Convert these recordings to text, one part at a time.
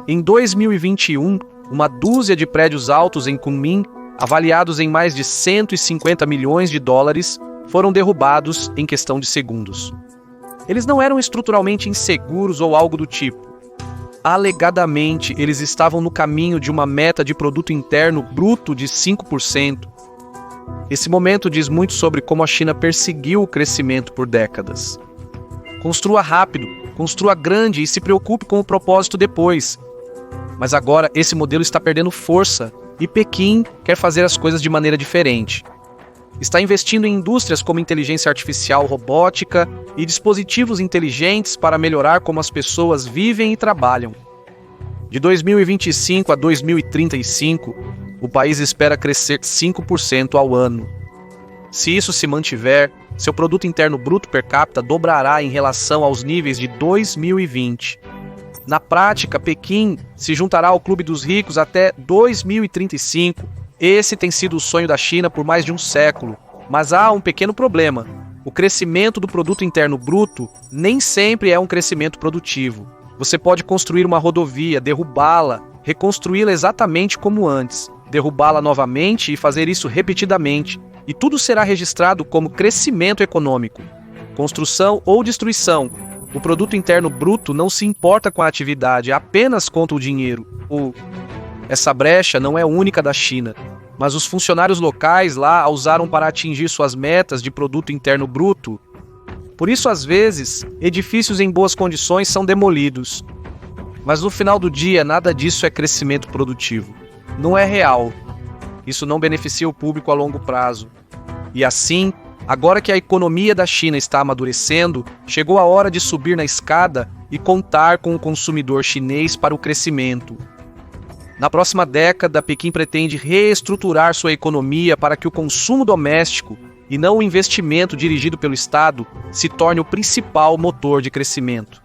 Em 2021, uma dúzia de prédios altos em Kunming, avaliados em mais de 150 milhões de dólares, foram derrubados em questão de segundos. Eles não eram estruturalmente inseguros ou algo do tipo. Alegadamente, eles estavam no caminho de uma meta de produto interno bruto de 5%. Esse momento diz muito sobre como a China perseguiu o crescimento por décadas. Construa rápido, construa grande e se preocupe com o propósito depois. Mas agora esse modelo está perdendo força e Pequim quer fazer as coisas de maneira diferente. Está investindo em indústrias como inteligência artificial, robótica e dispositivos inteligentes para melhorar como as pessoas vivem e trabalham. De 2025 a 2035, o país espera crescer 5% ao ano. Se isso se mantiver, seu produto interno bruto per capita dobrará em relação aos níveis de 2020. Na prática, Pequim se juntará ao Clube dos Ricos até 2035. Esse tem sido o sonho da China por mais de um século. Mas há um pequeno problema. O crescimento do produto interno bruto nem sempre é um crescimento produtivo. Você pode construir uma rodovia, derrubá-la, reconstruí-la exatamente como antes, derrubá-la novamente e fazer isso repetidamente, e tudo será registrado como crescimento econômico. Construção ou destruição. O produto interno bruto não se importa com a atividade, apenas conta o dinheiro. Essa brecha não é única da China, mas os funcionários locais lá a usaram para atingir suas metas de produto interno bruto. Por isso, às vezes, edifícios em boas condições são demolidos. Mas no final do dia, nada disso é crescimento produtivo. Não é real. Isso não beneficia o público a longo prazo. E assim, agora que a economia da China está amadurecendo, chegou a hora de subir na escada e contar com o consumidor chinês para o crescimento. Na próxima década, Pequim pretende reestruturar sua economia para que o consumo doméstico, e não o investimento dirigido pelo Estado, se torne o principal motor de crescimento.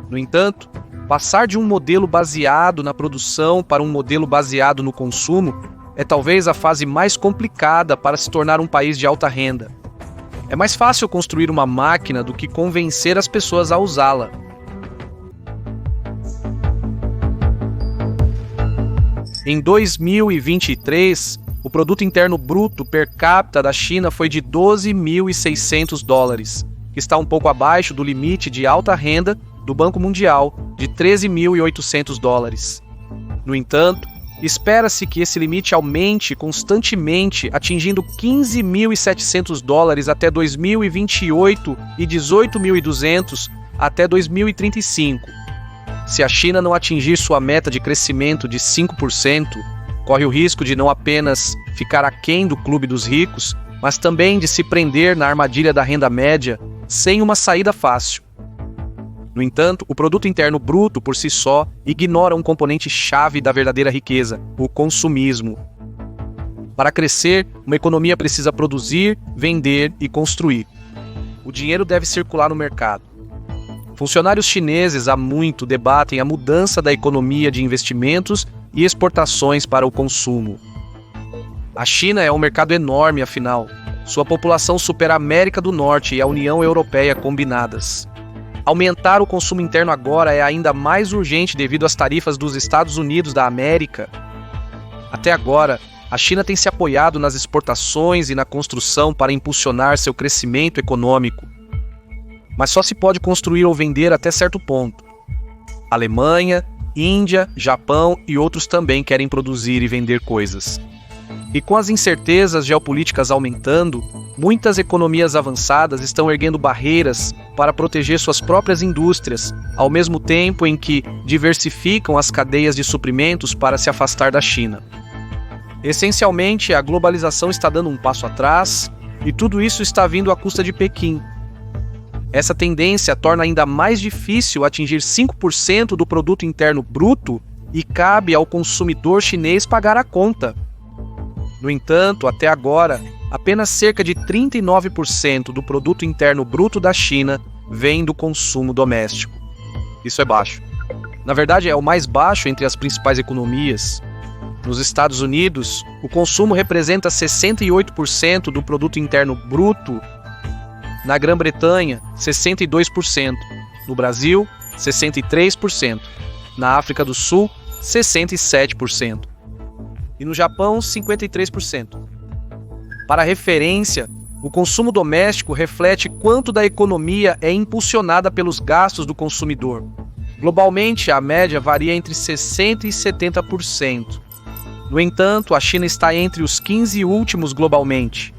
No entanto, passar de um modelo baseado na produção para um modelo baseado no consumo é talvez a fase mais complicada para se tornar um país de alta renda. É mais fácil construir uma máquina do que convencer as pessoas a usá-la. Em 2023, o produto interno bruto per capita da China foi de 12.600 dólares, que está um pouco abaixo do limite de alta renda do Banco Mundial, de 13.800 dólares. No entanto, espera-se que esse limite aumente constantemente, atingindo 15.700 dólares até 2028 e 18.200 até 2035. Se a China não atingir sua meta de crescimento de 5%, corre o risco de não apenas ficar aquém do Clube dos Ricos, mas também de se prender na armadilha da renda média sem uma saída fácil. No entanto, o produto interno bruto por si só ignora um componente-chave da verdadeira riqueza, o consumismo. Para crescer, uma economia precisa produzir, vender e construir. O dinheiro deve circular no mercado. Funcionários chineses há muito debatem a mudança da economia de investimentos e exportações para o consumo. A China é um mercado enorme, afinal. Sua população supera a América do Norte e a União Europeia combinadas. Aumentar o consumo interno agora é ainda mais urgente devido às tarifas dos Estados Unidos da América. Até agora, a China tem se apoiado nas exportações e na construção para impulsionar seu crescimento econômico. Mas só se pode construir ou vender até certo ponto. Alemanha, Índia, Japão e outros também querem produzir e vender coisas. E com as incertezas geopolíticas aumentando, muitas economias avançadas estão erguendo barreiras para proteger suas próprias indústrias, ao mesmo tempo em que diversificam as cadeias de suprimentos para se afastar da China. Essencialmente, a globalização está dando um passo atrás, e tudo isso está vindo à custa de Pequim. Essa tendência torna ainda mais difícil atingir 5% do produto interno bruto e cabe ao consumidor chinês pagar a conta. No entanto, até agora, apenas cerca de 39% do produto interno bruto da China vem do consumo doméstico. Isso é baixo. Na verdade, é o mais baixo entre as principais economias. Nos Estados Unidos, o consumo representa 68% do produto interno bruto. Na Grã-Bretanha, 62%. No Brasil, 63%. Na África do Sul, 67%. E no Japão, 53%. Para referência, o consumo doméstico reflete quanto da economia é impulsionada pelos gastos do consumidor. Globalmente, a média varia entre 60% e 70%. No entanto, a China está entre os 15 últimos globalmente.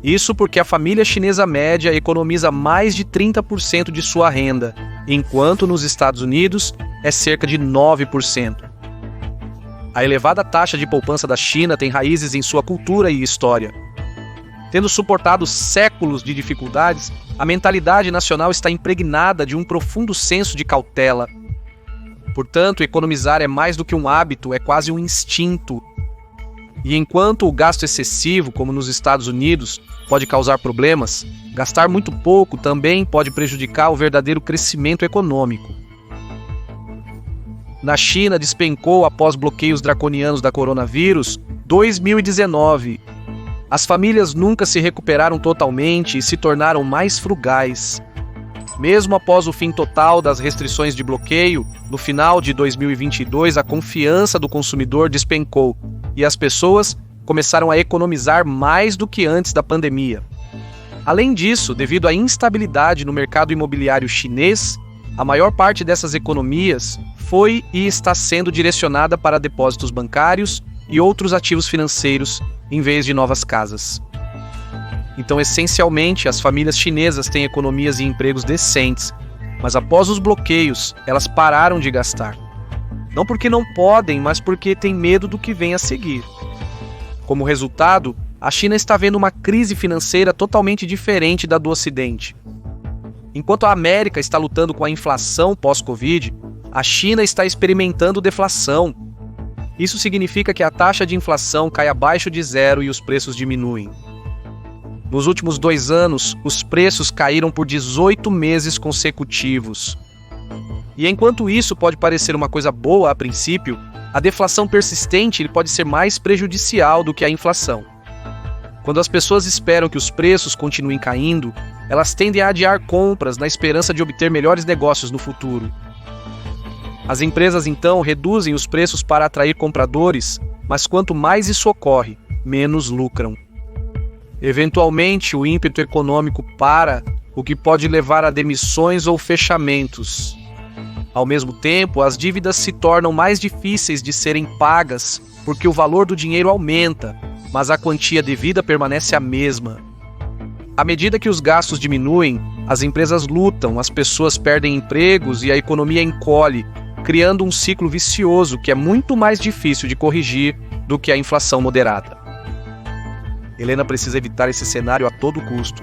Isso porque a família chinesa média economiza mais de 30% de sua renda, enquanto nos Estados Unidos é cerca de 9%. A elevada taxa de poupança da China tem raízes em sua cultura e história. Tendo suportado séculos de dificuldades, a mentalidade nacional está impregnada de um profundo senso de cautela. Portanto, economizar é mais do que um hábito, é quase um instinto. E enquanto o gasto excessivo, como nos Estados Unidos, pode causar problemas, gastar muito pouco também pode prejudicar o verdadeiro crescimento econômico. Na China, despencou após bloqueios draconianos da coronavírus 2019. As famílias nunca se recuperaram totalmente e se tornaram mais frugais. Mesmo após o fim total das restrições de bloqueio, no final de 2022 a confiança do consumidor despencou e as pessoas começaram a economizar mais do que antes da pandemia. Além disso, devido à instabilidade no mercado imobiliário chinês, a maior parte dessas economias foi e está sendo direcionada para depósitos bancários e outros ativos financeiros, em vez de novas casas. Então, essencialmente, as famílias chinesas têm economias e empregos decentes, mas após os bloqueios, elas pararam de gastar. Não porque não podem, mas porque têm medo do que vem a seguir. Como resultado, a China está vendo uma crise financeira totalmente diferente da do Ocidente. Enquanto a América está lutando com a inflação pós-Covid, a China está experimentando deflação. Isso significa que a taxa de inflação cai abaixo de zero e os preços diminuem. Nos últimos 2 anos, os preços caíram por 18 meses consecutivos. E enquanto isso pode parecer uma coisa boa a princípio, a deflação persistente pode ser mais prejudicial do que a inflação. Quando as pessoas esperam que os preços continuem caindo, elas tendem a adiar compras na esperança de obter melhores negócios no futuro. As empresas então reduzem os preços para atrair compradores, mas quanto mais isso ocorre, menos lucram. Eventualmente, o ímpeto econômico para, o que pode levar a demissões ou fechamentos. Ao mesmo tempo, as dívidas se tornam mais difíceis de serem pagas porque o valor do dinheiro aumenta, mas a quantia devida permanece a mesma. À medida que os gastos diminuem, as empresas lutam, as pessoas perdem empregos e a economia encolhe, criando um ciclo vicioso que é muito mais difícil de corrigir do que a inflação moderada. Helena precisa evitar esse cenário a todo custo.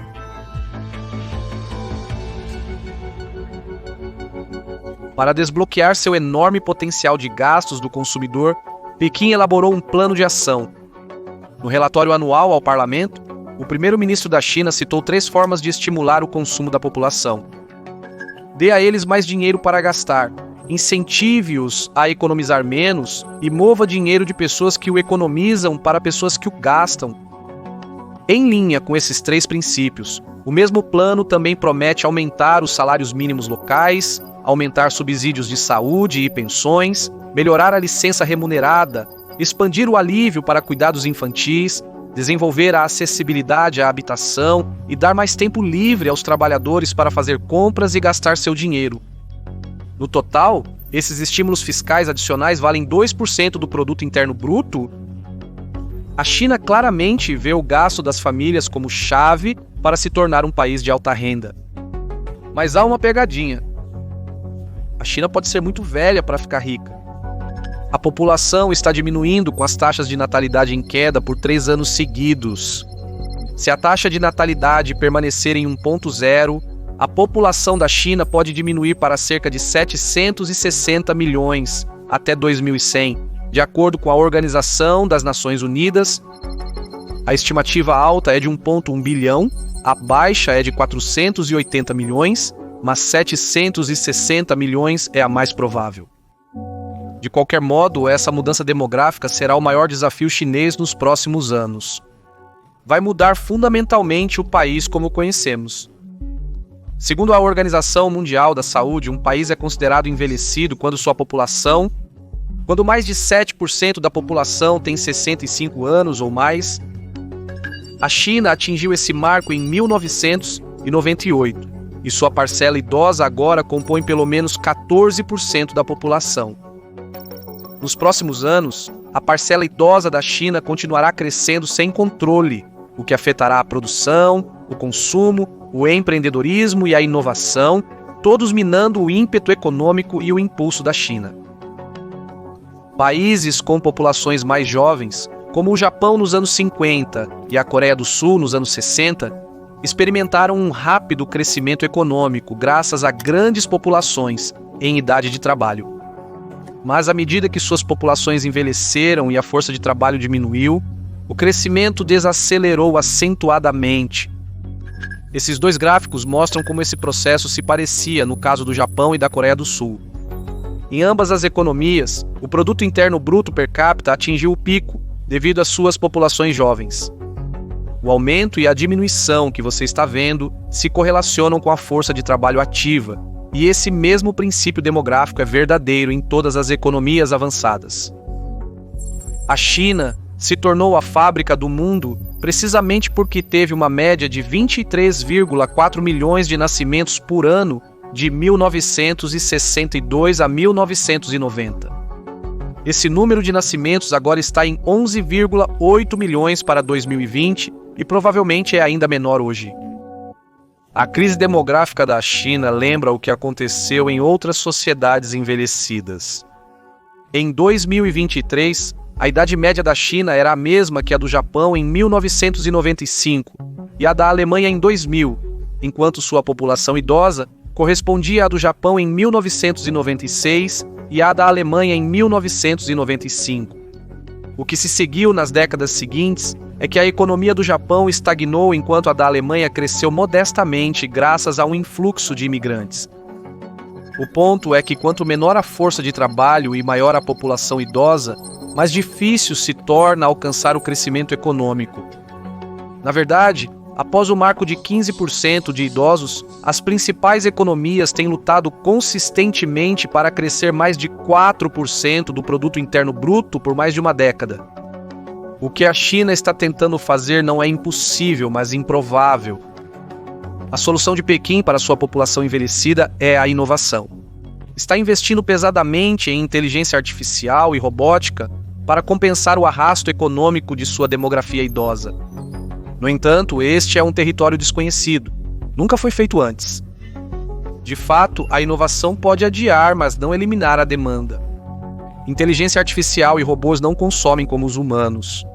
Para desbloquear seu enorme potencial de gastos do consumidor, Pequim elaborou um plano de ação. No relatório anual ao parlamento, o primeiro-ministro da China citou 3 formas de estimular o consumo da população. Dê a eles mais dinheiro para gastar, incentive-os a economizar menos e mova dinheiro de pessoas que o economizam para pessoas que o gastam. Em linha com esses 3 princípios, o mesmo plano também promete aumentar os salários mínimos locais, aumentar subsídios de saúde e pensões, melhorar a licença remunerada, expandir o alívio para cuidados infantis, desenvolver a acessibilidade à habitação e dar mais tempo livre aos trabalhadores para fazer compras e gastar seu dinheiro. No total, esses estímulos fiscais adicionais valem 2% do produto interno bruto. A China claramente vê o gasto das famílias como chave para se tornar um país de alta renda. Mas há uma pegadinha. A China pode ser muito velha para ficar rica. A população está diminuindo com as taxas de natalidade em queda por 3 anos seguidos. Se a taxa de natalidade permanecer em 1,0, a população da China pode diminuir para cerca de 760 milhões até 2100, de acordo com a Organização das Nações Unidas. A estimativa alta é de 1,1 bilhão, a baixa é de 480 milhões, mas 760 milhões é a mais provável. De qualquer modo, essa mudança demográfica será o maior desafio chinês nos próximos anos. Vai mudar fundamentalmente o país como o conhecemos. Segundo a Organização Mundial da Saúde, um país é considerado envelhecido quando mais de 7% da população tem 65 anos ou mais. A China atingiu esse marco em 1998 e sua parcela idosa agora compõe pelo menos 14% da população. Nos próximos anos, a parcela idosa da China continuará crescendo sem controle, o que afetará a produção, o consumo, o empreendedorismo e a inovação, todos minando o ímpeto econômico e o impulso da China. Países com populações mais jovens, como o Japão nos anos 50 e a Coreia do Sul nos anos 60, experimentaram um rápido crescimento econômico graças a grandes populações em idade de trabalho. Mas à medida que suas populações envelheceram e a força de trabalho diminuiu, o crescimento desacelerou acentuadamente. Esses dois gráficos mostram como esse processo se parecia no caso do Japão e da Coreia do Sul. Em ambas as economias, o produto interno bruto per capita atingiu o pico devido às suas populações jovens. O aumento e a diminuição que você está vendo se correlacionam com a força de trabalho ativa, e esse mesmo princípio demográfico é verdadeiro em todas as economias avançadas. A China se tornou a fábrica do mundo precisamente porque teve uma média de 23,4 milhões de nascimentos por ano de 1962 a 1990. Esse número de nascimentos agora está em 11,8 milhões para 2020 e provavelmente é ainda menor hoje. A crise demográfica da China lembra o que aconteceu em outras sociedades envelhecidas. Em 2023, a idade média da China era a mesma que a do Japão em 1995 e a da Alemanha em 2000, enquanto sua população idosa correspondia à do Japão em 1996 e à da Alemanha em 1995. O que se seguiu nas décadas seguintes é que a economia do Japão estagnou enquanto a da Alemanha cresceu modestamente graças a um influxo de imigrantes. O ponto é que quanto menor a força de trabalho e maior a população idosa, mais difícil se torna alcançar o crescimento econômico. Na verdade, após o marco de 15% de idosos, as principais economias têm lutado consistentemente para crescer mais de 4% do produto interno bruto por mais de uma década. O que a China está tentando fazer não é impossível, mas improvável. A solução de Pequim para sua população envelhecida é a inovação. Está investindo pesadamente em inteligência artificial e robótica para compensar o arrasto econômico de sua demografia idosa. No entanto, este é um território desconhecido. Nunca foi feito antes. De fato, a inovação pode adiar, mas não eliminar a demanda. Inteligência artificial e robôs não consomem como os humanos.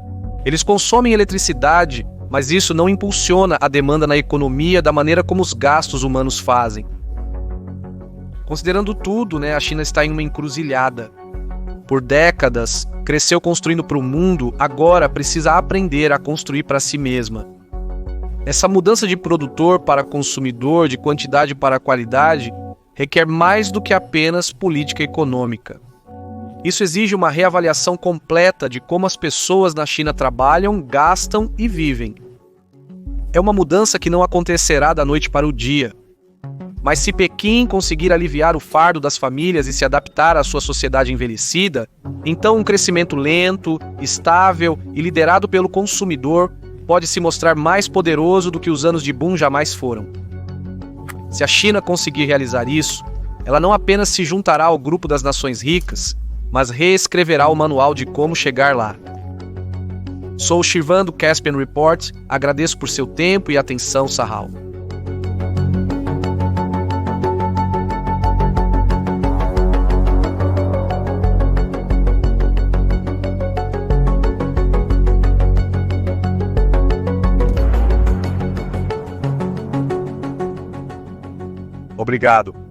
Eles consomem eletricidade, mas isso não impulsiona a demanda na economia da maneira como os gastos humanos fazem. Considerando tudo, a China está em uma encruzilhada. Por décadas, cresceu construindo para o mundo, agora precisa aprender a construir para si mesma. Essa mudança de produtor para consumidor, de quantidade para qualidade, requer mais do que apenas política econômica. Isso exige uma reavaliação completa de como as pessoas na China trabalham, gastam e vivem. É uma mudança que não acontecerá da noite para o dia. Mas se Pequim conseguir aliviar o fardo das famílias e se adaptar à sua sociedade envelhecida, então um crescimento lento, estável e liderado pelo consumidor pode se mostrar mais poderoso do que os anos de boom jamais foram. Se a China conseguir realizar isso, ela não apenas se juntará ao grupo das nações ricas, mas reescreverá o manual de como chegar lá. Sou o Shirvan do Caspian Report, agradeço por seu tempo e atenção, Sahal. Obrigado.